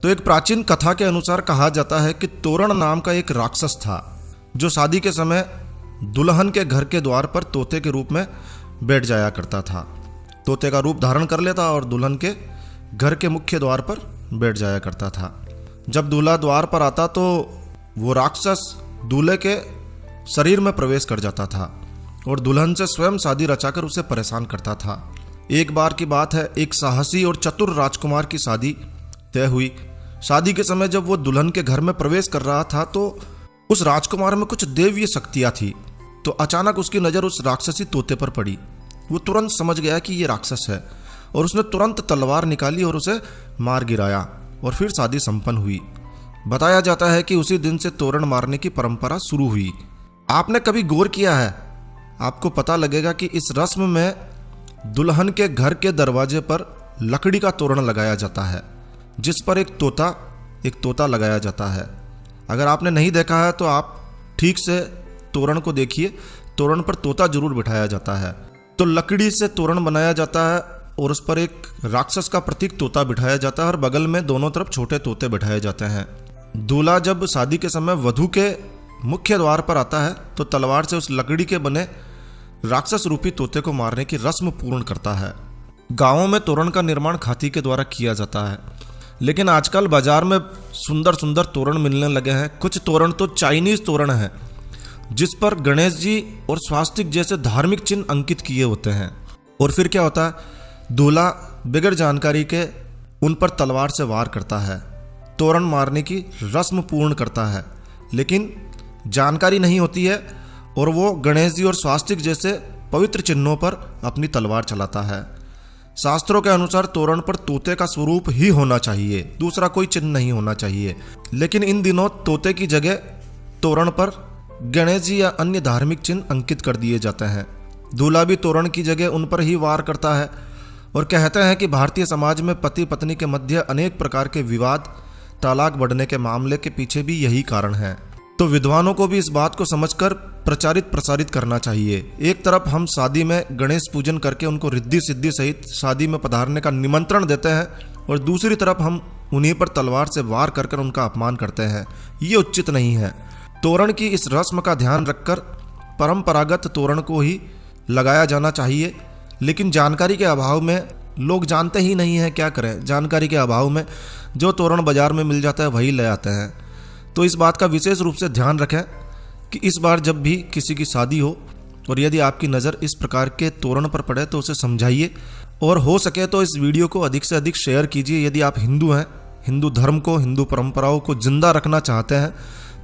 तो एक प्राचीन कथा के अनुसार कहा जाता है कि तोरण नाम का एक राक्षस था जो शादी के समय दुल्हन के घर के द्वार पर तोते के रूप में बैठ जाया करता था। तोते का रूप धारण कर लेता और दुल्हन के घर के मुख्य द्वार पर बैठ जाया करता था। जब दूल्हा द्वार पर आता तो वो राक्षस दूल्हे के शरीर में प्रवेश कर जाता था और दुल्हन से स्वयं शादी रचाकर उसे परेशान करता था। एक बार की बात है, एक साहसी और चतुर राजकुमार की शादी तय हुई। शादी के समय जब वो दुल्हन के घर में प्रवेश कर रहा था तो उस राजकुमार में कुछ दैवीय शक्तियां थी। तो अचानक उसकी नज़र उस राक्षसी तोते पर पड़ी। वो तुरंत समझ गया कि ये राक्षस है और उसने तुरंत तलवार निकाली और उसे मार गिराया और फिर शादी संपन्न हुई। बताया जाता है कि उसी दिन से तोरण मारने की परंपरा शुरू हुई। आपने कभी गौर किया है? आपको पता लगेगा कि इस रस्म में दुल्हन के घर के दरवाजे पर लकड़ी का तोरण लगाया जाता है जिस पर एक तोता लगाया जाता है। अगर आपने नहीं देखा है तो आप ठीक से तोरण को देखिए। तोरण पर तोता जरूर बिठाया जाता है। तो लकड़ी से तोरण बनाया जाता है और उस पर एक राक्षस का प्रतीक तोता बिठाया जाता है और बगल में दोनों तरफ छोटे तोते बिठाए जाते हैं। दूल्हा जब शादी के समय वधू के मुख्य द्वार पर आता है तो तलवार से उस लकड़ी के बने राक्षस रूपी तोते को मारने की रस्म पूर्ण करता है। गांवों में तोरण का निर्माण खाती के द्वारा किया जाता है, लेकिन आजकल बाजार में सुंदर सुंदर तोरण मिलने लगे हैं। कुछ तोरण तो चाइनीज तोरण है जिस पर गणेश जी और स्वास्तिक जैसे धार्मिक चिन्ह अंकित किए होते हैं। और फिर क्या होता है, दूल्हा बगैर जानकारी के उन पर तलवार से वार करता है, तोरण मारने की रस्म पूर्ण करता है, लेकिन जानकारी नहीं होती है और वो गणेश जी और स्वास्तिक जैसे पवित्र चिन्हों पर अपनी तलवार चलाता है। शास्त्रों के अनुसार तोरण पर तोते का स्वरूप ही होना चाहिए, दूसरा कोई चिन्ह नहीं होना चाहिए। लेकिन इन दिनों तोते की जगह तोरण पर गणेश जी या अन्य धार्मिक चिन्ह अंकित कर दिए जाते हैं। दूल्हा भी तोरण की जगह उन पर ही वार करता है और कहते हैं कि भारतीय समाज में पति पत्नी के मध्य अनेक प्रकार के विवाद, तलाक बढ़ने के मामले के पीछे भी यही कारण है। तो विद्वानों को भी इस बात को समझकर प्रचारित प्रसारित करना चाहिए। एक तरफ हम शादी में गणेश पूजन करके उनको रिद्धि सिद्धि सहित शादी में पधारने का निमंत्रण देते हैं और दूसरी तरफ हम उन्हीं पर तलवार से वार कर उनका अपमान करते हैं। ये उचित नहीं है। तोरण की इस रस्म का ध्यान रखकर परंपरागत तोरण को ही लगाया जाना चाहिए, लेकिन जानकारी के अभाव में लोग जानते ही नहीं हैं। क्या करें, जानकारी के अभाव में जो तोरण बाजार में मिल जाता है वही ले आते हैं। तो इस बात का विशेष रूप से ध्यान रखें कि इस बार जब भी किसी की शादी हो और यदि आपकी नज़र इस प्रकार के तोरण पर पड़े तो उसे समझाइए और हो सके तो इस वीडियो को अधिक से अधिक शेयर कीजिए। यदि आप हिंदू हैं, हिंदू धर्म को, हिंदू परंपराओं को जिंदा रखना चाहते हैं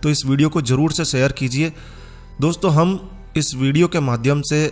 तो इस वीडियो को ज़रूर से शेयर कीजिए। दोस्तों, हम इस वीडियो के माध्यम से